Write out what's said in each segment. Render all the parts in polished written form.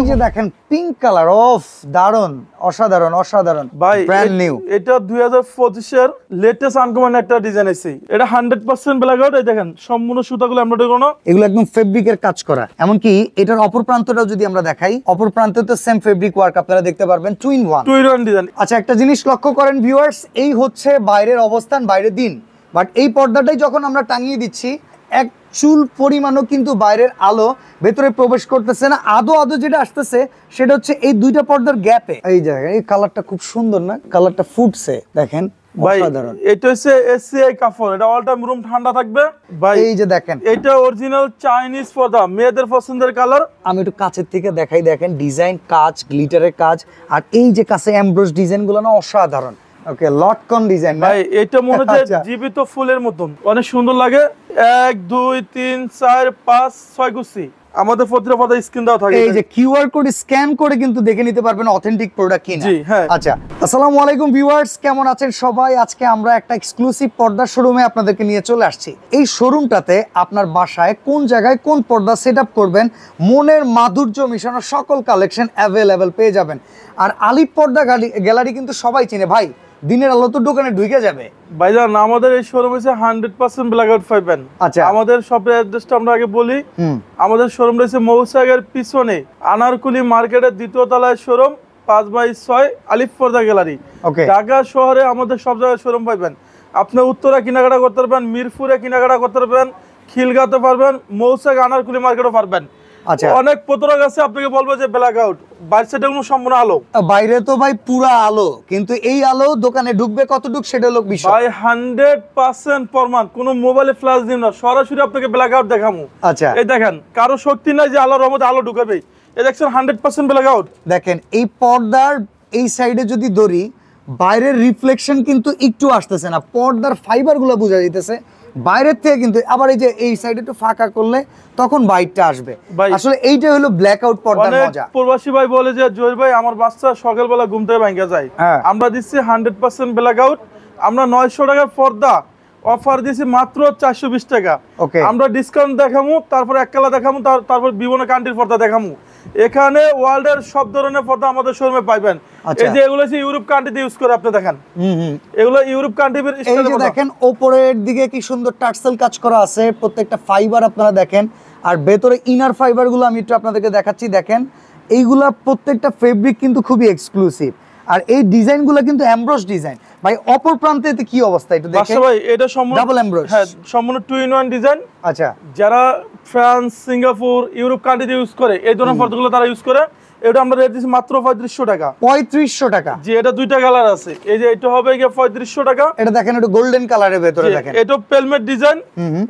এই যে দেখেন পিঙ্ক কালার, অফ দারুন, অসাধারণ অসাধারণ ভাই, ব্র্যান্ড নিউ। এটা 2025 এর লেটেস্ট আনকমন একটা ডিজাইন আছে। এটা 100% ব্ল্যাক আউট। এই দেখেন সম্পূর্ণ সুতাগুলো এমব্রয়ডারি করা, এগুলো একদম ফেব্রিকের কাজ করা। এমনকি এটার অপর প্রান্তটাও যদি আমরা দেখাই, অপর প্রান্তে তো সেম ফেব্রিক ওয়ার্ক আপনারা দেখতে পারবেন, 2 in 1 ডিজাইন। আচ্ছা, একটা জিনিস লক্ষ্য করেন ভিউয়ার্স, এই হচ্ছে বাইরের অবস্থান, বাইরের দিন, বাট এই পর্দাটাই যখন আমরা টাঙিয়ে দিচ্ছি এক চুল পরিমাণও কিন্তু বাইরের আলো ভেতরে প্রবেশ করতেছে না। আদো যেটা আসতেছে সেটা হচ্ছে এই দুইটা পর্দার গ্যাপে। এই জায়গায় এই কালারটা খুব সুন্দর না, কালারটা ফুটছে দেখেন, ভাই অসাধারণ। এটা হচ্ছে এসিআই কাপড়, এটা অল টাইম রুম ঠান্ডা থাকবে ভাই। এই যে দেখেন, এটা অরিজিনাল চাইনিজ পর্দা, মেয়েদের পছন্দের কালার। আমি একটু কাছের থেকে দেখাই, দেখেন ডিজাইন, কাজ, গ্লিটারের কাজ, আর এই যে কাছে এমব্রোস ডিজাইন গুলো না অসাধারণ। ওকে, লটকন ডিজাইন ভাই, এটা মনে হচ্ছে জীবিত ফুলের মতন, অনেক সুন্দর লাগে। 1 2 3 4 5 6 গুছি আমাদের প্রতিটা পর্দা স্ক্রিন দেওয়া থাকে। এই যে কিউআর কোড স্ক্যান করে কিন্তু দেখে নিতে পারবেন অথেন্টিক প্রোডাক্ট কিনা। জি হ্যাঁ। আচ্ছা, আসসালামু আলাইকুম ভিউয়ার্স, কেমন আছেন সবাই? আজকে আমরা একটা এক্সক্লুসিভ পর্দা শোরুমে আপনাদেরকে নিয়ে চলে আসছি। এই শোরুমটাতে আপনার বাসায় কোন জায়গায় কোন পর্দা সেটআপ করবেন, মনের মাধুর্য মিশানো সকল কালেকশন অ্যাভেলেবেল পেয়ে যাবেন। আর আলিফ পর্দা গ্যালারি কিন্তু সবাই চিনে ভাই, দিনের আলো তো দোকানে ঢুকে যাবে। ভাইজান, আমাদের এই শোরুম হচ্ছে 100% ব্ল্যাক আউট পাইবেন। আচ্ছা, আমাদের শপের অ্যাড্রেসটা আমরা আগে বলি। আমাদের শোরুম রয়েছে মৌসাগের পিছনে আনারকুলি মার্কেটের 2য় তলায় শোরুম, 5/6 আলিফ পর্দা গ্যালারি। ঢাকা শহরে আমাদের সব জায়গায় শোরুম পাইবেন। আপনি উত্তরা কেনাকাটা করতে পারবেন, মিরপুরে কেনাকাটা করতে পারবেন, খিলগাঁওতে পারবেন, মৌসাগ আনারকুলি মার্কেটও পারবেন। আচ্ছা, অনেক প্রতারক আছে আপনাকে বলবো যে ব্ল্যাক আউট, বাইরে সাইডে কোনো সম্পূর্ণ আলো, বাইরে তো ভাই পুরা আলো, কিন্তু এই আলো দোকানে ঢুকবে কতটুক সেটা লোক বিষয়। ভাই 100% প্রমাণ, কোনো মোবাইলে ফ্ল্যাশ দিন না, সরাসরি আপনাকে ব্ল্যাক আউট দেখামু। আচ্ছা, এই দেখেন, কারো শক্তি নাই যে আলোর রহমতে আলো ঢুকাবে। এই দেখছেন 100% ব্ল্যাক আউট। দেখেন এই পর্দার এই সাইডে যদি ধরি, বাইরের রিফ্লেকশন কিন্তু একটু আসতেছে না, পর্দার ফাইবার গুলো বোঝা যাইতেছে বাইরের থেকে, কিন্তু আবার এই যে এই সাইডে একটু ফাঁকা করলে তখন বাইরটা আসবে। আসলে এইটা হলো ব্ল্যাক আউট পর্দার মজা। প্রবাসী ভাই বলে যে জহির ভাই আমার বাচ্চা সকালবেলা ঘুম থেকে ভাঙা যায়, আমরা দিচ্ছি 100% ব্ল্যাক আউট। আমরা 900 টাকার পর্দা অফার দিছি মাত্র 420 টাকা। আমরা ডিসকাউন্ট দেখামু, তারপর এক কালা দেখামু, তারপর বিভিন্ন কান্ট্রির পর্দা দেখামু। এখানে ওয়ার্ল্ডের সব ধরনের পর্দা আমাদের শোরুমে পাইবেন। এই যে এগুলো হচ্ছে ইউরোপ কান্ট্রিতে ইউজ করে, আপনি দেখেন এগুলো ইউরোপ কান্ট্রির। এই যে দেখেন উপরের দিকে কি সুন্দর টার্সেল কাজ করা আছে, প্রত্যেকটা ফাইবার আপনারা দেখেন, আর ভেতরে ইনার ফাইবার গুলো আমি একটু আপনাদেরকে দেখাচ্ছি। দেখেন এইগুলা প্রত্যেকটা ফেব্রিক কিন্তু খুবই এক্সক্লুসিভ, আর এই ডিজাইনগুলো কিন্তু এমব্রস ডিজাইন। ভাই অপর প্রান্তে কি অবস্থা একটু দেখেন। ভাই এটা সম্পূর্ণ ডাবল এমব্রস, হ্যাঁ সম্পূর্ণ 2 in 1 ডিজাইন। আচ্ছা, যারা ফ্রান্স, সিঙ্গাপুর, ইউরোপ কান্ট্রিতে ইউজ করে এই ধরনের পর্দাগুলো তারা ইউজ করে। এটা আমরা রেট দিচ্ছি মাত্র 3500 টাকা। 3500 টাকা? জি, এটা দুইটা কালার আছে। এই যে এটা হবে 3500 টাকা। এটা দেখেন, এটা গোল্ডেন কালারের ভেতরে দেখেন, এটা পেলমেট ডিজাইন।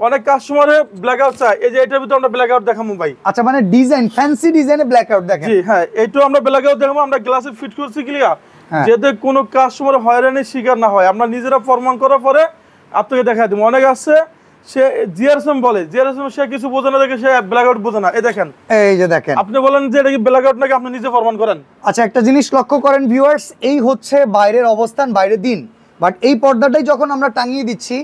অনেক কাস্টমারে ব্ল্যাক আউট চায়, এই যে এটার ভিতরে আমরা ব্ল্যাক আউট দেখাবো ভাই। আচ্ছা, মানে ডিজাইন ফ্যান্সি ডিজাইনে ব্ল্যাক আউট দেখেন। জি হ্যাঁ, এটাও আমরা ব্ল্যাক আউট দেখাবো। আমরা গ্লাসে ফিট করছি ক্লিয়ার, যাতে কোনো কাস্টমার হয়রানির শিকার না হয়। আমরা নিজেরা প্রমাণ করার পরে আপনাকে দেখাই দেবো। অনেক আছে সে জিআরএসএম বলে, জিআরএসএম সে কিছু বোঝে না, দেখে সে ব্ল্যাক আউট বোঝে না। এই দেখেন, এই যে দেখেন, আপনি বলেন যে এটা কি ব্ল্যাক আউট নাকি, আপনি নিজে প্রমাণ করেন। আচ্ছা, একটা জিনিস লক্ষ্য করেন ভিউয়ার্স, এই হচ্ছে বাইরের অবস্থান, বাইরের দিন, বাট এই পর্দাটাই যখন আমরা টাঙিয়ে দিচ্ছি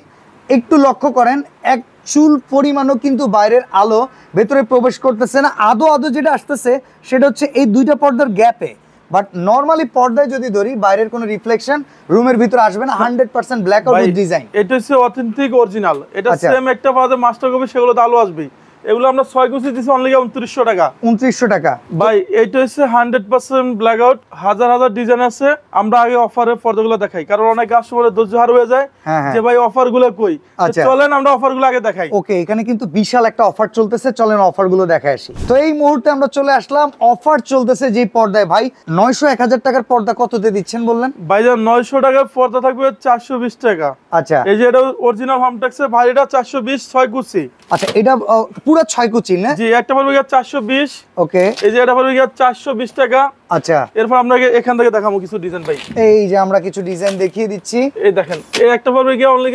একটু লক্ষ্য করেন এক চুল পরিমাণও কিন্তু বাইরের আলো ভেতরে প্রবেশ করতেছে না। আদো যেটা আসতেছে সেটা হচ্ছে এই দুইটা পর্দার গ্যাপে, বাট নরমালি পর্দায় যদি ধরি বাইরের কোনো রিফ্লেকশন রুমের ভিতরে আসবে না। 100% ব্ল্যাক আউট ডিজাইন। এটা হচ্ছে অথেন্টিক অরিজিনাল। এটা সেম একটা পাওয়া যায় মাস্টার কপি, সেগুলো তো আলো আসবে। এগুলো আমরা 6 কুচি দিছি অনলি 2900 টাকা। 2900 টাকা ভাই, এটা হচ্ছে 100% ব্ল্যাক আউট। হাজার হাজার ডিজাইন আছে। আমরা আগে অফারের পর্দাগুলো দেখাই, কারণ অনেক কাস্টমারের ধৈর্য হার হয়ে যায় যে ভাই অফারগুলো কই। চলেন আমরা অফারগুলো আগে দেখাই। ওকে, এখানে কিন্তু বিশাল একটা অফার চলতেছে, চলেন অফারগুলো দেখাই আসি। তো এই মুহূর্তে আমরা চলে আসলাম অফার চলতেছে যে পর্দায়। ভাই 900-1000 টাকার পর্দা কততে দিচ্ছেন বললেন? ভাইজান 900 টাকার পর্দা থাকবে 420 টাকা। আচ্ছা, এই যে এটা অরিজিনাল হোমটেক্সের, ভাই এটা 420 6 কুচি। আচ্ছা, এটা পুরো 6 কুচি না? জি, একটা পড়বে 420। ওকে, এই যে এটা পড়বে 420 টাকা। আচ্ছা, এরপর আমরা এখান থেকে দেখাবো কিছু ডিজাইন ভাই। এই যে আমরা কিছু ডিজাইন দেখিয়ে দিচ্ছি। এই দেখেন, এই একটা পড়বে অনলি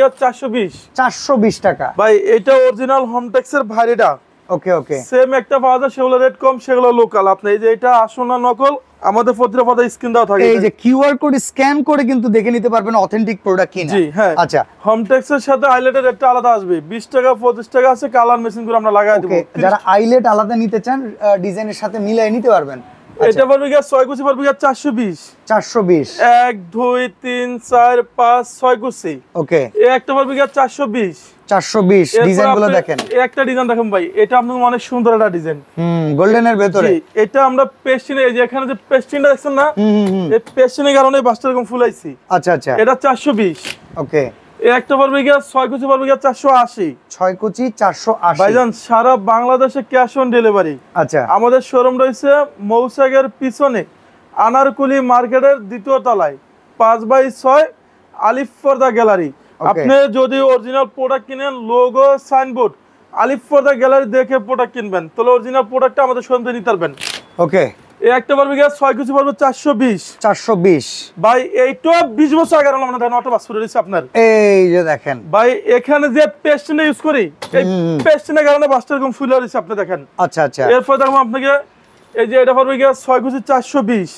420 টাকা। ভাই এটা অরিজিনাল হোমটেক্সের ভাইরিটা। ওকে ওকে, সেম একটা পাওয়া যায়, সেগুলো রেট কম, সেগুলো লোকাল। আপনি এই যে এটা আসল না নকল, আমাদের প্রতিটা পর্দা স্ক্রিন দেওয়া থাকে। এই যে কিউআর কোড স্ক্যান করে কিন্তু দেখে নিতে পারবেন অথেন্টিক প্রোডাক্ট কিনা। জি হ্যাঁ। আচ্ছা, হোমটেক্সের সাথে আইলেটের রেটটা আলাদা আসবে। 20 টাকা 25 টাকা আছে, কালার মেশিন করে আমরা লাগাই দেব। যারা আইলেট আলাদা নিতে চান ডিজাইনের সাথে মিলিয়ে নিতে পারবেন। এটা পড়বে গিয়া 6 কুচি পড়বে গিয়া 420 420 1 2 3 4 5 6 কুচি ওকে এই একটা পড়বে গিয়া 420 420 ডিজাইনগুলো দেখেন একটা ডিজাইন দেখেন ভাই এটা আপনাদের অনেক সুন্দর একটা ডিজাইন গোল্ডেনের ভিতরে এটা আমরা পেস্টিনে এই যে এখানে যে পেস্টিনটা দেখছেন না এই পেস্টিনের কারণে বাসটা এরকম ফুলাইছি আচ্ছা আচ্ছা এটা 420 ওকে এই একটা পড়বে গিয়া 6 কুচি পড়বে গিয়া 480 6 কুচি 480 ভাইজান সারা বাংলাদেশে ক্যাশ অন ডেলিভারি আচ্ছা আমাদের শোরুম রয়েছে মৌসাগের পিছনে আনারকুলি মার্কেটের দ্বিতীয় তলায় 5/6 আলিফ পর্দা গ্যালারি আপনি যদি অরিজিনাল প্রোডাক্ট কিনেন লোগো সাইনবোর্ড আলিফ পর্দা গ্যালারি দেখে প্রোডাক্ট কিনবেন তাহলে অরিজিনাল প্রোডাক্টটা আমাদের শোরুম থেকে নিতে পারবেন ওকে এই একটা পড়বে গিয়া 6 কুচি পড়বে 420 ভাই এইটা 20 বছর আগে আমরা দেখেন অটো বাস করে দিছি আপনার এই যে দেখেন ভাই এখানে যে পেস্টিনে ইউজ করি এই পেস্টিনের কারণে বাসটা এরকম ফুলে দিছে আপনি দেখেন আচ্ছা আচ্ছা এরপর দেখো আপনাকে এই যে এটা পড়বে গিয়া 6 কুচি 420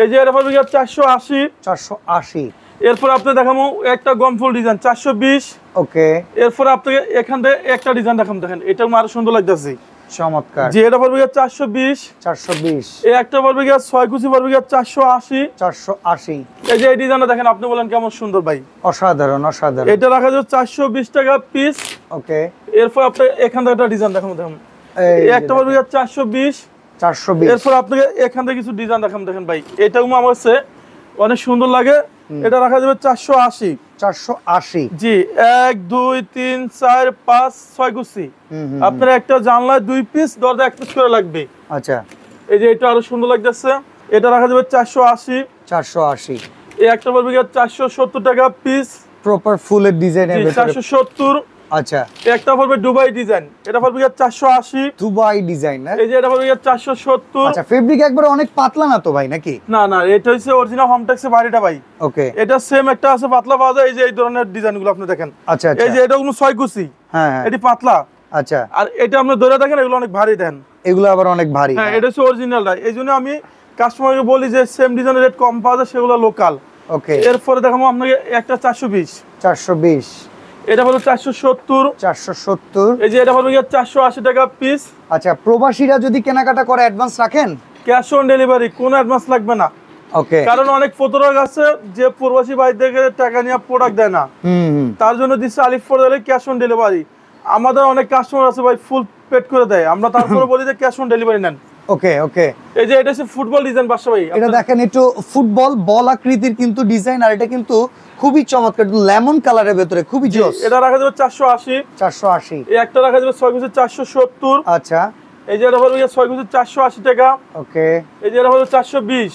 এই যে এটা পড়বে গিয়া 480 এরপর আপনি দেখাবো একটা গমফুল ডিজাইন 420 ওকে এরপর আপনাকে এখান থেকে একটা ডিজাইন দেখাম দেখেন এটা আরো সুন্দর লাগতেছে চমৎকার যে এটা পড়বে গিয়া 420 এই একটা পড়বে গিয়া 6 কুচি পড়বে গিয়া 480 এই যে এই ডিজাইনটা দেখেন আপনি বলেন কেমন সুন্দর ভাই অসাধারণ এটা রাখা যাবে 420 টাকা পিস ওকে এরপর আপনি এখান থেকে একটা ডিজাইন দেখাবো দেখুন এই একটা পড়বে গিয়া 420 এরপর আপনাকে এখান থেকে কিছু ডিজাইন দেখাম দেখেন ভাই এটাও আমার কাছে অনেক সুন্দর লাগে এটা রাখা যাবে 480 জি 1 2 3 4 5 6 কুচি আপনার একটা জানলায় 2 পিস দরজা এক পিস করে লাগবে আচ্ছা এই যে এটা আরো সুন্দর লাগতেছে এটা রাখা যাবে 480 এই একটা পড়বে গিয়া 470 টাকা পিস প্রপার ফুলের ডিজাইনের ভিতরে 470 আচ্ছা একটা পড়বে দুবাই ডিজাইন এটা পড়বে গিয়া 480 দুবাই ডিজাইন না এই যে এটা পড়বে গিয়া 470 আচ্ছা ফেব্রিক একবারে অনেক পাতলা না তো ভাই নাকি না না এটা হচ্ছে অরিজিনাল হোমটেক্সের বাড়িটা ভাই ওকে এটা সেম একটা আছে পাতলা পাওয়া যায় এই যে এই ধরনের ডিজাইনগুলো আপনি দেখেন আচ্ছা আচ্ছা এই যে এটা কোনো 6 কুচি হ্যাঁ এটি পাতলা আচ্ছা আর এটা আপনি ধরে দেখেন এগুলো অনেক ভারী দেন এগুলো আবার অনেক ভারী হ্যাঁ এটা হচ্ছে অরিজিনালটা এইজন্য আমি কাস্টমারকে বলি যে সেম ডিজাইনের রেট কম পাওয়া যায় সেগুলো লোকাল ওকে এরপরে দেখাবো আপনাকে একটা 420 এটা হলো 470 এই যে এটা হলো 480 টাকা পিস আচ্ছা প্রবাসীরা যদি কেনাকাটা করে অ্যাডভান্স রাখেন ক্যাশ অন ডেলিভারি কোনো অ্যাডভান্স লাগবে না ওকে কারণ অনেক প্রতারক আছে যে প্রবাসী ভাই থেকে টাকা নিয়ে প্রোডাক্ট দেয় না তার জন্য দিচ্ছে আলিফ পর্দা ক্যাশ অন ডেলিভারি আমাদের অনেক কাস্টমার আছে ভাই ফুল পেড করে দেয় আমরা তারপরে বলি যে ক্যাশ অন ডেলিভারি নেন ওকে ওকে এই যে এটা হচ্ছে ফুটবল ডিজাইন বাসা ভাই এটা দেখেন একটু ফুটবল বল আকৃতির কিন্তু ডিজাইন আর এটা কিন্তু খুবই চমৎকার লেমন কালারের ভিতরে খুবই জোস এটা রাখা যাবে 480 এই একটা রাখা যাবে 6 কুচি 470 আচ্ছা এই যে এটা হলো 6 কুচি 480 টাকা ওকে এই যে এটা হলো 420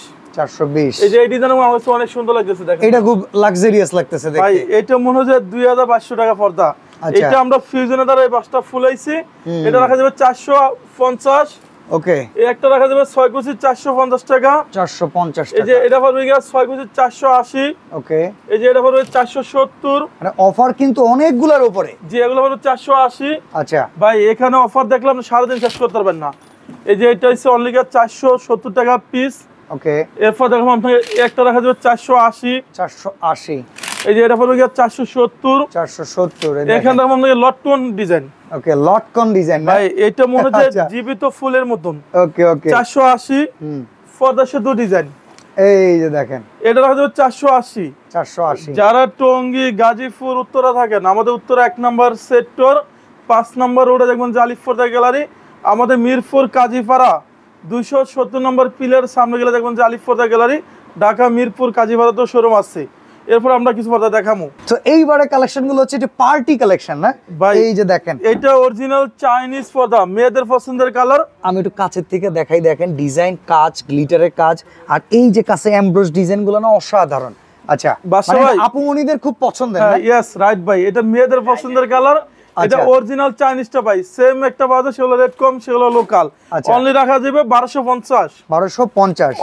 এই যে এই ডিজাইন আমার কাছে অনেক সুন্দর লাগতেছে দেখেন এটা খুব লাক্সারিয়াস লাগতেছে দেখতে ভাই এটা মনে হয় 2500 টাকা পর্দা এটা আমরা ফিউজনের দ্বারা এই বাসটা ফুলাইছি এটা রাখা যাবে 450 ওকে এই একটা রাখা যাবে 6 কুচি 450 টাকা 450 টাকা এই যে এটা পড়বে গিয়া 6 কুচি 480 ওকে এই যে এটা পড়বে 470 মানে অফার কিন্তু অনেকগুলোর উপরে জি এগুলো হলো 480 আচ্ছা ভাই এখানে অফার দেখলে আপনি সারা দিন শেষ করতে পারবেন না এই যে এটা হচ্ছে অনলি 470 টাকা পিস ওকে এরপর দেখো আপনাকে একটা রাখা যাবে 480 এই যে এটা পড়বে গিয়া 470 এখানে দেখো আপনাকে লটকন ডিজাইন ওকে লটকন ডিজাইন ভাই এটা মনে হয় জীবিত ফুলের মতন ওকে ওকে 480 পর্দা সেতু ডিজাইন এই যে দেখেন এটা রাখা যাবে 480 যারা টঙ্গী গাজীপুর উত্তরা থাকেন আমাদের উত্তরা 1 নম্বর সেক্টর 5 নম্বর রোডে দেখবেন যে আলিফ পর্দা গ্যালারি আমাদের মিরপুর কাজীপাড়া 270 নম্বর পিলার সামনে গেলে দেখবেন যে আলিফ পর্দা গ্যালারি ঢাকা মিরপুর কাজীপাড়াতে শোরুম আছে এরপর আমরা কিছু পর্দা দেখামু তো এইবারে কালেকশন গুলো হচ্ছে এটা পার্টি কালেকশন না ভাই এই যে দেখেন এটা অরিজিনাল চাইনিজ পর্দা মেয়েদের পছন্দের কালার আমি একটু কাছের থেকে দেখাই দেখেন ডিজাইন কাজ গ্লিটারের কাজ আর এই যে কাছে এমব্রোস ডিজাইন গুলো না অসাধারণ আচ্ছা মানে আপুমনিদের খুব পছন্দের না यस রাইট ভাই এটা মেয়েদের পছন্দের কালার এটা অরিজিনাল চাইনিজটা ভাই সেম একটা বাজার সেগুলো রেট কম সেগুলো লোকাল অনলি রাখা যাবে 1250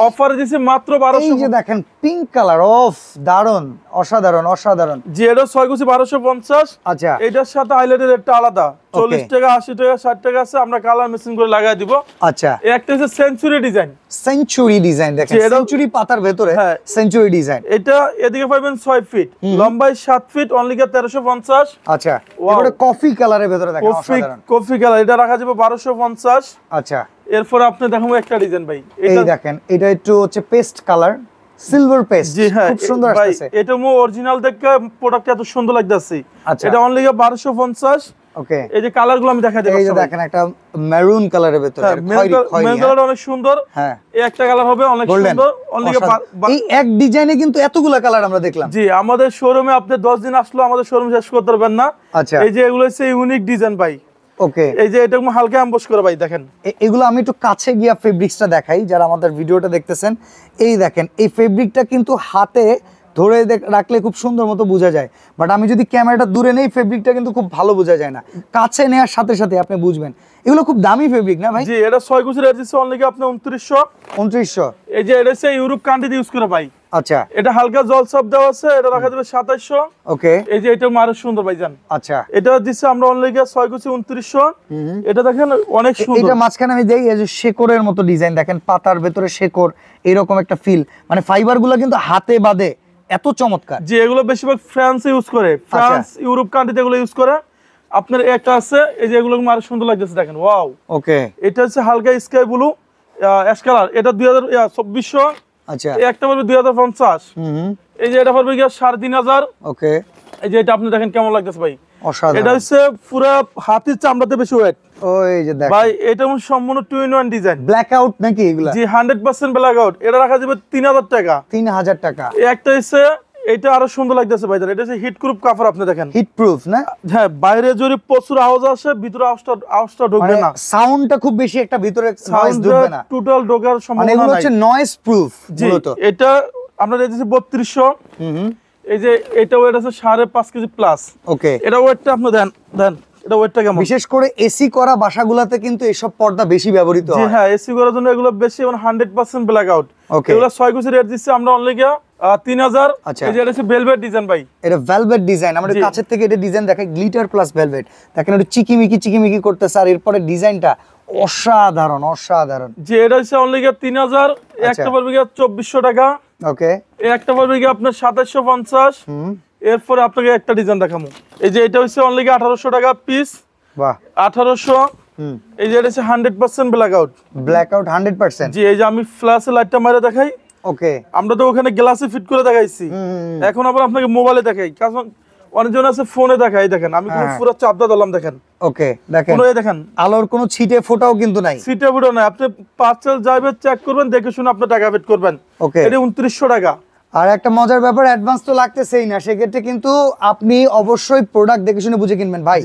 অফার দিছি মাত্র 1200 এই যে দেখেন পিঙ্ক কালার অফ দারুন অসাধারণ অসাধারণ। জি এটা 6 কুচি 1250। আচ্ছা এটার সাথে হাইলাইটের রেটটা আলাদা, 40 টাকা 80 টাকা 60 টাকা আছে, আমরা কালার মেশিন করে লাগাই দিব। আচ্ছা একটা হচ্ছে সেঞ্চুরি ডিজাইন। সেঞ্চুরি ডিজাইন দেখেন, সেঞ্চুরি পাতার ভিতরে সেঞ্চুরি ডিজাইন। এটা এদিকে পাবেন 6 ফিট, লম্বায় 7 ফিট, অনলি 1350। আচ্ছা এবারে কফি কালারের ভিতরে দেখেন, অসাধারণ কফি কালার, এটা রাখা যাবে 1250। আচ্ছা এরপর আপনি দেখাবো একটা ডিজাইন ভাই, এই দেখেন এটা একটু হচ্ছে পেস্ট কালার, সিলভার পেস্ট, খুব সুন্দর আসছে। এটা মো অরিজিনাল দেখে প্রোডাক্ট এত সুন্দর লাগতেছে। আচ্ছা এটা অনলি 1250। ওকে এই যে কালারগুলো আমি দেখাই দেব। এই যে দেখেন একটা মেরুন কালারের ভিতরে, মেরুন কালার অনেক সুন্দর। হ্যাঁ এই একটা কালার হবে অনেক সুন্দর, অনলি এই এক ডিজাইনে কিন্তু এতগুলা কালার আমরা দেখলাম। জি আমাদের শোরুমে আপনি 10 দিন আসলো আমাদের শোরুম শেষ করতে পারবেন না। আচ্ছা এই যে এগুলো হচ্ছে ইউনিক ডিজাইন ভাই। ওকে এই যে এটা হালকা এমবস করে ভাই দেখেন। এগুলো আমি একটু কাছে গিয়া ফেব্রিক্সটা দেখাই, যারা আমাদের ভিডিওটা দেখতেছেন। এই দেখেন এই ফেব্রিকটা কিন্তু হাতে ধরে রাখলে খুব সুন্দর মতো বোঝা যায়, বাট আমি যদি ক্যামেরাটা দূরে নেই ফেব্রিকটা কিন্তু খুব ভালো বোঝা যায় না, কাছে নেওয়ার সাথে সাথে আপনি বুঝবেন। এগুলো খুব দামি ফেব্রিক না ভাই? জি এটা 6 কুচি রেট দিচ্ছে অনলি আপনি 2900। এই যে এটা হচ্ছে ইউরোপ কান্ট্রিতে ইউজ করে ভাই। আচ্ছা এটা হালকা জল সব দেওয়া আছে, এটা রাখা যাবে 2700। ওকে এই যে এটা আরো সুন্দর ভাইজান। আচ্ছা এটা দিচ্ছে আমরা অনলি 6 কুচি 2900। এটা দেখেন অনেক সুন্দর। এটা মাঝখানে আমি দেই এই যে শেকড়ের মতো ডিজাইন দেখেন, পাতার ভেতরে শেকড়, এরকম একটা ফিল, মানে ফাইবারগুলো কিন্তু হাতে বাঁধে এত চমৎকার। যে এগুলো বেশিরভাগ ফ্রান্স ইউজ করে, ফ্রান্স ইউরোপ কান্ট্রিতে এগুলো ইউজ করে। আপনার একটা আছে এই যে এগুলো আরো সুন্দর লাগতেছে দেখেন, ওয়াও। ওকে এটা হচ্ছে হালকা স্কাই ব্লু অ্যাশ কালার, এটা 2400। আচ্ছা একটা পড়বে 2050। এই যে এটা পড়বে 3500। ওকে এই যে এটা আপনি দেখেন কেমন লাগতেছে ভাই, অসাধারণ। এটা হচ্ছে পুরো হাতির চামড়াতে বেশি ওয়েট। ওই যে দেখেন ভাই এটা সম্পূর্ণ 2-in-1 ডিজাইন। ব্ল্যাক আউট নাকি এগুলা? জি 100% ব্ল্যাক আউট। এটা রাখা যাবে 3000 টাকা। 3000 টাকা। একটা হচ্ছে এটা আরো সুন্দর লাগতেছে ভাই, এটা হচ্ছে হিট প্রুফ কাভার, আপনি দেখেন হিট প্রুফ না? হ্যাঁ বাইরে যদি প্রচুর আওয়াজ আসে ভিতরে আওয়াজটা ঢুকবে না, সাউন্ডটা খুব বেশি একটা ভিতরে নয়েজ ঢুকবে না, টোটাল ঢোকার সম্ভাবনা নাই। এগুলো হচ্ছে নয়েজ প্রুফ মূলত। এটা আমরা দিয়েছি 3200। এই যে এটা ওয়েট আছে 5.5 কেজি প্লাস। ওকে এটা ওয়েটটা আপনি দেন এটা ওয়েটটা কেমন? বিশেষ করে এসি করা বাসাগুলোতে কিন্তু এসব পর্দা বেশি ব্যবহৃত হয়। জি হ্যাঁ এসি করার জন্য এগুলো বেশি, এবং 100% ব্ল্যাক আউট। এগুলো 6 কুচি রেট দিচ্ছি আমরা অনলি 3000। এই যে এটা হচ্ছে ভেলভেট ডিজাইন ভাই, এটা ভেলভেট ডিজাইন। আমরা কাছের থেকে এটা ডিজাইন দেখাই, গ্লিটার প্লাস ভেলভেট দেখেন, একটু চিকিমিকি করতেছে, আর এরপরে ডিজাইনটা অসাধারণ অসাধারণ। যে এটা হচ্ছে অনলি 3000। একটা পড়বে 2400 টাকা। ওকে একটা পড়বে আপনার 2750। এরপরে আপনাকে একটা ডিজাইন দেখাবো, এই যে এটা হচ্ছে অনলি 1800 টাকা পিস। বাহ 1800। এই যে এটা হচ্ছে 100% ব্ল্যাক আউট। Black out 100%। জি এই যে আমি ফ্ল্যাশে লাইটটা মারে দেখাই। ওকে আমরা তো ওখানে গ্লাসে ফিট করে দেখাইছি, এখন আবার আপনাকে মোবাইলে দেখাই, কারণ অনেকজন আছে ফোনে দেখাই। দেখেন আমি পুরো চাপদা দিলাম দেখেন। ওকে দেখেন দেখেন আলোর কোনো ছিটে ফোটাও কিন্তু নাই, ছিটে ফুটো নাই। আপনি পার্সেল যাবে চেক করবেন, দেখে শুনে আপনি টাকা পেড করবেন। ওকে এটা 2900 টাকা। আর একটা মজার ব্যাপার, অ্যাডভান্স তো লাগতেছেই না, সেক্ষেত্রে কিন্তু আপনি অবশ্যই প্রোডাক্ট দেখে শুনে বুঝে কিনবেন। ভাই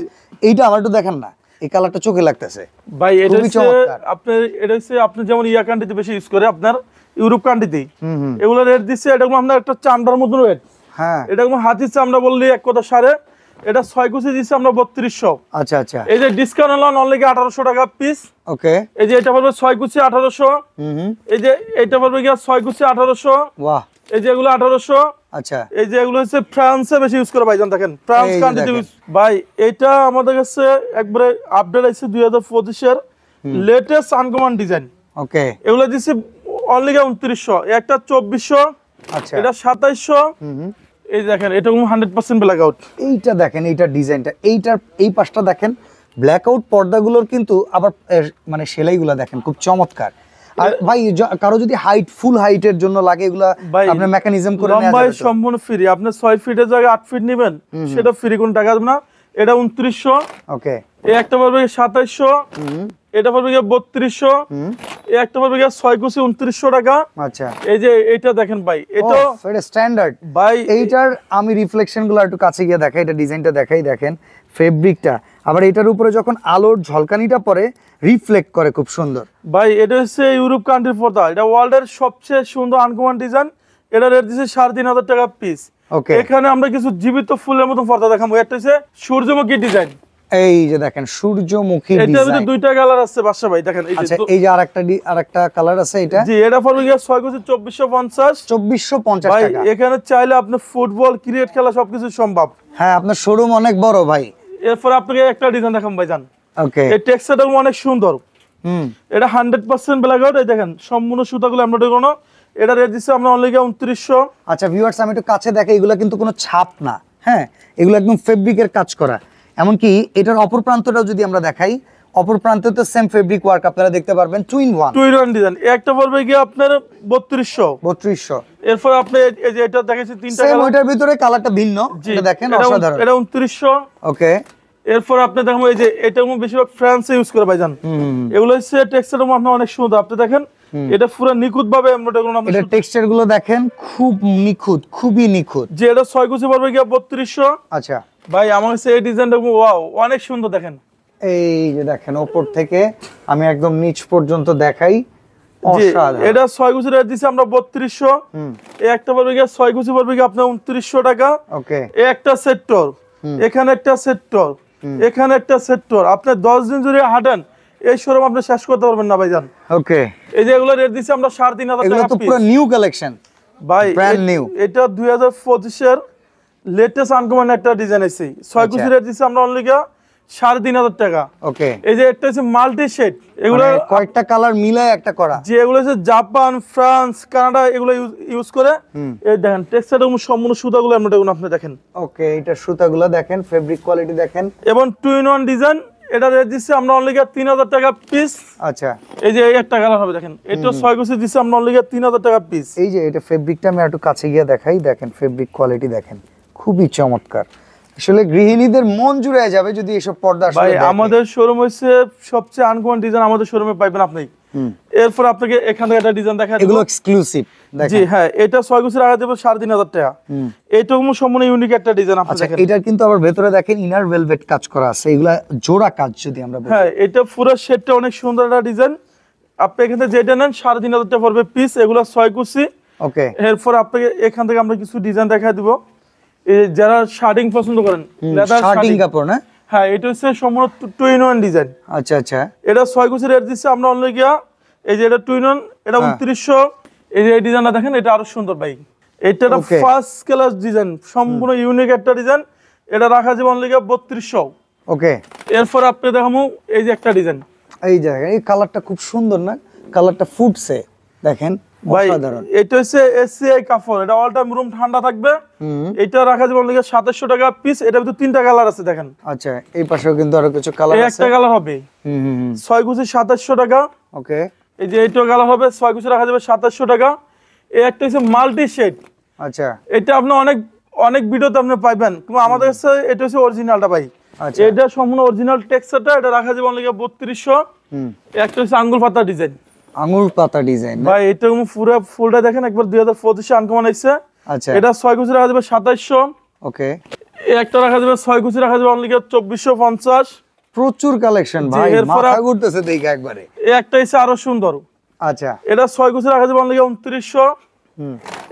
এইটা আমার একটু দেখেন না, এই কালারটা চোখে লাগতেছে ভাই। এটা হচ্ছে আপনি যেমন ইয়া কান্ট্রিতে বেশি ইউজ করে, আপনার ইউরোপ কান্ট্রিতে এগুলো রেট দিচ্ছে। এটা আপনার একটা চামড়ার মতন রেট। হ্যাঁ এটা হাতির চামড়া বললে এক কথা সারে। এটা 6 কুচি দিচ্ছে আমরা 3200। আচ্ছা আচ্ছা। এই যে ডিসকাউন্ট হলো অনলি 1800 টাকা পিস। ওকে এই যে এটা পড়বে 6 কুচি 1800। এই যে এটা পড়বে 6 কুচি 1800। বাহ এই যে এগুলো 1800। আচ্ছা এই যে এগুলো হচ্ছে ফ্রান্সে বেশি ইউজ করে ভাইজান, দেখেন ফ্রান্স কান্ট্রিতে ইউজ। ভাই এটা আমাদের কাছে একবারে আপডেট আছে 2025 এর লেটেস্ট আনকমন ডিজাইন। ওকে এগুলো দিছি অনলি 2900। একটা 2400। আচ্ছা এটা 2700। এই দেখেন এটা 100% ব্ল্যাক আউট। এইটা দেখেন, এইটা ডিজাইনটা, এইটার এই পাশটা দেখেন, ব্ল্যাক আউট পর্দাগুলোর কিন্তু আবার মানে সেলাইগুলো দেখেন খুব চমৎকার। আর ভাই কারো যদি হাইট ফুল হাইটের জন্য লাগে এগুলা আপনি মেকানিজম করে নেওয়া যাবে? লম্বাই সম্পূর্ণ ফ্রি। আপনি 6 ফিটের জায়গায় 8 ফিট নেবেন সেটা ফ্রি, কোনো টাকা দেব না। এটা 2900। ওকে এই একটা পড়বে 2700। এটা পড়বে 3200। এই একটা পড়বে 6 কুচি 2900 টাকা। আচ্ছা এই যে এটা দেখেন ভাই, এটা স্ট্যান্ডার্ড ভাই। এইটার আমি রিফ্লেকশনগুলো একটু কাছে গিয়ে দেখাই, এটা ডিজাইনটা দেখাই, দেখেন ফেব্রিকটা, আবার এটার উপরে যখন আলোর ঝলকানিটা পড়ে রিফ্লেক্ট করে খুব সুন্দর। ভাই এটা হচ্ছে ইউরোপ কান্ট্রির পর্দা, এটা ওয়ার্ল্ডের সবচেয়ে সুন্দর আনকমন ডিজাইন। এটা রেট দিচ্ছে 3500 টাকা পিস। ওকে এখানে আমরা কিছু জীবিত ফুলের মতো পর্দা দেখাবো। একটা হচ্ছে সূর্যমুখী ডিজাইন। এই যে দেখেন সূর্যমুখী ডিজাইন, এটার ভিতরে দুইটা কালার আছে বাদশা ভাই, দেখেন আচ্ছা এই যে আরেকটা কালার আছে, এটা জি এটা পড়বে 6 কুচি 2450 ভাই। টাকা। এখানে চাইলে আপনি ফুটবল ক্রিকেট খেলা সবকিছু সম্ভব। হ্যাঁ আপনার শোরুম অনেক বড় ভাই। এরপর আপনাকে একটা ডিজাইন দেখাম ভাইজান। ওকে, এই টেক্সচারটা অনেক সুন্দর। এটা 100% ব্ল্যাক আউট, এই দেখেন সম্পূর্ণ সুতাগুলো এমব্রয়ডারি করা। এটা রেট দিচ্ছি আমরা অনলি 2900। আচ্ছা ভিউয়ার্স আমি একটু কাছে দেখাই, এগুলো কিন্তু কোনো ছাপ না, হ্যাঁ এগুলো একদম ফেব্রিকের কাজ করা। এমনকি এটার অপর প্রান্তটাও যদি আমরা দেখাই, অপর প্রান্তে তো সেম ফেব্রিক ওয়ার্ক আপনারা দেখতে পারবেন, টু ইন ওয়ান ডিজাইন। একটা পড়বে কি আপনার 3200। এরপর আপনি এই যে এটা দেখাচ্ছি তিনটা সেম ওইটার ভিতরে কালারটা ভিন্ন, এটা দেখেন অসাধারণ। এটা 2900। ওকে, এরপর আপনি দেখেন এই যে এটা বেশিরভাগ ফ্রান্সে ইউজ করে ভাইজান। এগুলো হচ্ছে টেক্সচার আপনার অনেক সুন্দর, আপনি দেখেন এটা পুরো নিখুঁত ভাবে এমব্রয়ডারি করা। এটা টেক্সচার গুলো দেখেন খুব নিখুঁত, খুবই নিখুঁত। যে এটা 6 কুচি পড়বে কি 3200। আচ্ছা ভাই আমার কাছে এই ডিজাইনটা ওয়াও অনেক সুন্দর, দেখেন এই যে দেখেন উপর থেকে আমি একদম নিচ পর্যন্ত দেখাই, অসাধারণ। এটা 6 কুচি রেট দিছি আমরা 3200। এই একটা পড়বে কি 6 কুচি পড়বে কি আপনার 2900 টাকা। ওকে, এই একটা সেক্টর, এখানে একটা সেক্টর, এখানে একটা সেক্টর, আপনি 10 দিন জুড়ে হাঁটেন এই শোরুম আপনি শেষ করতে পারবেন না ভাইজান। ওকে, এই যে এগুলো রেট দিছি আমরা 3500 টাকা। এগুলো তো পুরো নিউ কালেকশন ভাই, ব্র্যান্ড নিউ। এটা 2025 এর লেটেস্ট আনকমন একটা ডিজাইন আছে। 6 কুচি রেট দিছি আমরা অনলি 3500 টাকা। ওকে, এই যে একটা আছে মাল্টি শেড, এগুলো কয়েকটা কালার মিলায় একটা করা, যে এগুলো হচ্ছে জাপান, ফ্রান্স, কানাডা এগুলো ইউজ করে। এই দেখেন টেক্সচারটা সম্পূর্ণ সুতাগুলো আপনি দেখেন। ওকে, এটা সুতাগুলো দেখেন, ফেব্রিক কোয়ালিটি দেখেন, এবং টু ইন ওয়ান ডিজাইন। এটা রেট দিচ্ছি আমরা অনলি 3000 টাকা পিস। আচ্ছা এই যে এই একটা কালার হবে, দেখেন এটা 6 কুচি দিচ্ছি আমরা অনলি 3000 টাকা পিস। এই যে এটা ফেব্রিকটা আমি একটু কাছে গিয়ে দেখাই, দেখেন ফেব্রিক কোয়ালিটি দেখেন, খুবই চমৎকার। আসলে গৃহিণীদের মন জুড়ে যাবে যদি এসব পর্দা আসলে ভাই আমাদের শোরুম হচ্ছে সবচেয়ে আনকমন ডিজাইন আমাদের শোরুমে পাবেন আপনি। এরপর আপনাকে এখান থেকে একটা ডিজাইন দেখাই, এগুলো এক্সক্লুসিভ দেখেন। জি হ্যাঁ, এটা 6 কুচি রাখা দেব 3500 টাকা। এটাও সম্পূর্ণ ইউনিক একটা ডিজাইন আপনি দেখেন। এটার কিন্তু আবার ভেতরে দেখেন ইনার ভেলভেট কাজ করা আছে, এগুলা জোড়া কাজ যদি আমরা বলি। হ্যাঁ এটা পুরো সেটটা অনেক সুন্দর একটা ডিজাইন। আপনি এখান থেকে যেটা নেন 3500 টাকা পড়বে পিস, এগুলো 6 কুচি। ওকে, এরপর আপনাকে এখান থেকে আমরা কিছু ডিজাইন দেখাই দিব। এই যারা শার্টিং পছন্দ করেন, লেদার শার্টিং কাপড় না, হ্যাঁ এটা হচ্ছে সম্পূর্ণ টু ইন ওয়ান ডিজাইন। আচ্ছা আচ্ছা, এটা 6 কুচি রেট দিচ্ছে আমরা অনলি এই যে এটা টু ইন ওয়ান, এটা 2900। এই যে এই ডিজাইনটা দেখেন, এটা আরো সুন্দর ভাই। এটা ফার্স্ট ক্লাস ডিজাইন, সম্পূর্ণ ইউনিক একটা ডিজাইন। এটা রাখা যাবে অনলি 3200। ওকে, এরপর আপনি দেখাবো এই যে একটা ডিজাইন। এই জায়গায় এই কালারটা খুব সুন্দর না, কালারটা ফুটছে দেখেন, অসাধারণ। এটা হচ্ছে এসিআই কাপড়, এটা অল টাইম রুম ঠান্ডা থাকবে। এটা রাখা যাবে অনলি 2700 টাকা পিস। এটার ভিতরে তিনটা কালার আছে দেখেন। আচ্ছা এই পাশেও কিন্তু আরো কিছু কালার আছে, একটা কালার হবে 6 কুচি 2700 টাকা। ওকে, এই যে এইটা কালার হবে 6 কুচি রাখা যাবে 2700 টাকা। এই একটা হচ্ছে মাল্টি শেড। আচ্ছা এটা আপনি অনেক অনেক ভিডিওতে আপনি পাইবেন, কিন্তু আমাদের কাছে এটা হচ্ছে অরিজিনালটা ভাই। আচ্ছা, এটা সম্পূর্ণ অরিজিনাল টেক্সচারটা, এটা রাখা যাবে অনলি 3200। একটা হচ্ছে আঙ্গুল পাতা ডিজাইন, আঙ্গুর পাতা ডিজাইন ভাই এটা পুরো ফুলটা দেখেন একবার 2025 আনকমন আইছে। আচ্ছা, এটা 6 কুচি রাখা যাবে 2700। ওকে, এই একটা রাখা যাবে 6 কুচি রাখা যাবে অনলি 2450। প্রচুর কালেকশন ভাই, মাথা ঘুরতেছে দেখে একবারে। এই একটা হচ্ছে আরো সুন্দর, আচ্ছা এটা 6 কুচি রাখা যাবে অনলি 2900।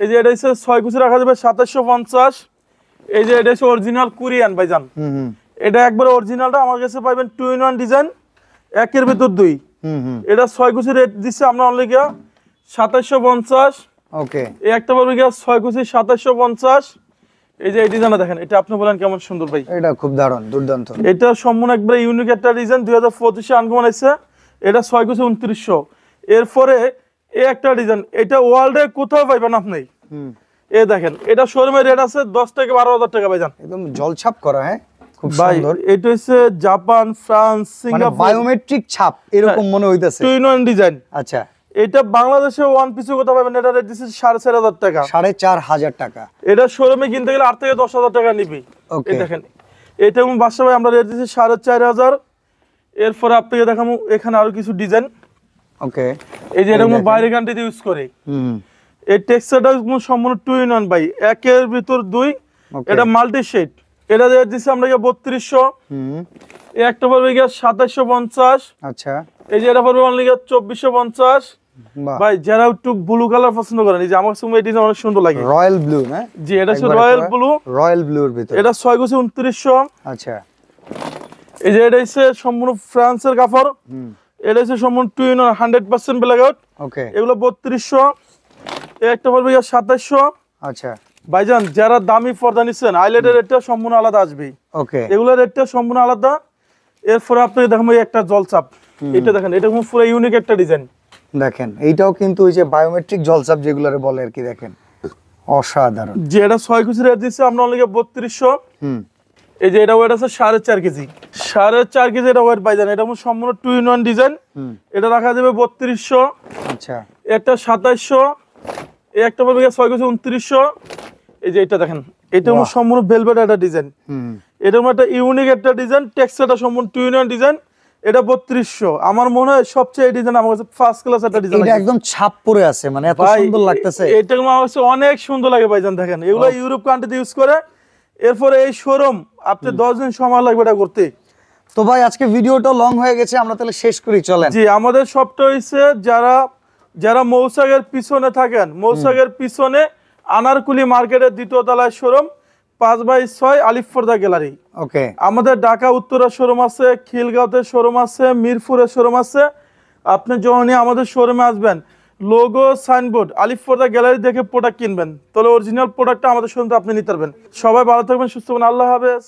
এই যে এটা হচ্ছে 6 কুচি রাখা যাবে 2750। এই যে এটা হচ্ছে অরিজিনাল কোরিয়ান ভাইজান। এটা একবার অরিজিনালটা আমার কাছে পাবেন টু ইন ওয়ান ডিজাইন, একের ভিতর দুই। এটা 6 কুচি রেট দিচ্ছে আমরা অনলি 2750। ওকে, এই একটা পড়বে 6 কুচি 2750। এই যে এই ডিজাইনটা দেখেন, এটা আপনি বলেন কেমন সুন্দর ভাই। এটা খুব দারুণ, দুর্দান্ত। এটা সম্পূর্ণ একবার ইউনিক একটা ডিজাইন, 2025 আনকমন আছে। এটা 6 কুচি 2900। এরপরে এই একটা ডিজাইন, এটা ওয়ার্ল্ডে কোথাও পাইবেন আপনি। এই দেখেন, এটা শোরুমের রেট আছে 10 থেকে 12000 টাকা ভাইজান, একদম জলছাপ করা। হ্যাঁ খুব ভাই সুন্দর। এটা হচ্ছে জাপান, ফ্রান্স, মানে সিঙ্গাপুর বায়োমেট্রিক ছাপ এরকম মনে হইতাছে, টু ইন ওয়ান ডিজাইন। আচ্ছা, এটা বাংলাদেশে ওয়ান পিসে কোথাও পাবেন, এটা রেট দিচ্ছে 4500 টাকা, 4500 টাকা। এটা শোরুমে কিনতে গেলে 8 থেকে 10000 টাকা নিবি। এই দেখেন, এটা এবং বাসা ভাই আমরা রেট দিচ্ছি 4500। এরপরে আপনাকে দেখাবো এখানে আরো কিছু ডিজাইন। ওকে, এই যে এটা বাইরে কান্ট্রিতে ইউজ করে। এই টেক্সচারটা সম্পূর্ণ টু ইন ওয়ান ভাই, একের ভিতর দুই। এটা মাল্টি শেড, এটা রেট দিচ্ছি আমরা 3200। এই একটা পড়বে 2750। আচ্ছা, এই যে এটা পড়বে অনলি 2450। ভাই যারা একটু ব্লু কালার পছন্দ করেন, এই যে আমার কাছে এই ডিজাইন অনেক সুন্দর লাগে, রয়্যাল ব্লু না? জি এটা হচ্ছে রয়্যাল ব্লু। রয়্যাল ব্লুর ভিতর এটা 6 কুচি 2900। আচ্ছা, এই যে এটা হচ্ছে সম্পূর্ণ ফ্রান্সের কাপড়, এটা হচ্ছে সম্পূর্ণ 2 in 1 100% ব্ল্যাক আউট। ওকে, এগুলো 3200, একটা পড়বে 2700। আচ্ছা ভাইজান যারা দামি পর্দা নিচ্ছেন আইল্যান্ডের রেটটা সম্পূর্ণ আলাদা আসবে। ওকে, এগুলোর রেটটা সম্পূর্ণ আলাদা। এরপরে আপনাকে দেখেন এই একটা জলচাপ, এটা দেখেন, এটা পুরো ইউনিক একটা ডিজাইন। দেখেন এইটাও কিন্তু ওই যে বায়োমেট্রিক জলসাপ যেগুলোরে বলে আর কি, দেখেন অসাধারণ। যে এটা 6 কেজি রেট দিচ্ছে আমরা অনলি 3200। এই যে এটা ওয়েট আছে 4.5 কেজি, 4.5 কেজি এটা ওয়েট ভাইজান। এটা সম্পূর্ণ 2 in 1 ডিজাইন, এটা রাখা যাবে 3200। আচ্ছা, একটা 2700, এই একটা পড়বে 6 কেজি 2900। এই যে এটা দেখেন, এটা সম্পূর্ণ ভেলভেট একটা ডিজাইন, এটা একটা ইউনিক একটা ডিজাইন, টেক্সচারটা সম্পূর্ণ 2 in 1 ডিজাইন, এটা 3200। আমার মনে হয় সবচেয়ে এই ডিজাইন আমার কাছে ফার্স্ট ক্লাস একটা ডিজাইন। এটা একদম ছাপ পড়ে আছে, মানে এত সুন্দর লাগতেছে। এটা আমার কাছে অনেক সুন্দর লাগে ভাইজান। দেখেন এগুলো ইউরোপ কান্ট্রিতে ইউজ করে। এরপরে এই শোরুম আপনি 10 দিন সময় লাগবে এটা করতে। তো ভাই আজকে ভিডিওটা লং হয়ে গেছে, আমরা তাহলে শেষ করি চলেন। জি, আমাদের সবটা হইছে যারা মৌসাগের পিছনে থাকেন, মৌসাগের পিছনে আনারকুলি মার্কেটের 2য় তলায় শোরুম, 5/6 আলিফ পর্দা গ্যালারি। ওকে, আমাদের ঢাকা উত্তরা শোরুম আছে, খিলগাঁওতে শোরুম আছে, মিরপুরে শোরুম আছে। আপনি যখনই আমাদের শোরুমে আসবেন, লোগো সাইনবোর্ড আলিফ পর্দা গ্যালারি দেখে প্রোডাক্ট কিনবেন, তাহলে অরিজিনাল প্রোডাক্টটা আমাদের শোরুমে আপনি নিতে পারবেন। সবাই ভালো থাকবেন, সুস্থ থাকবেন, আল্লাহ হাফেজ।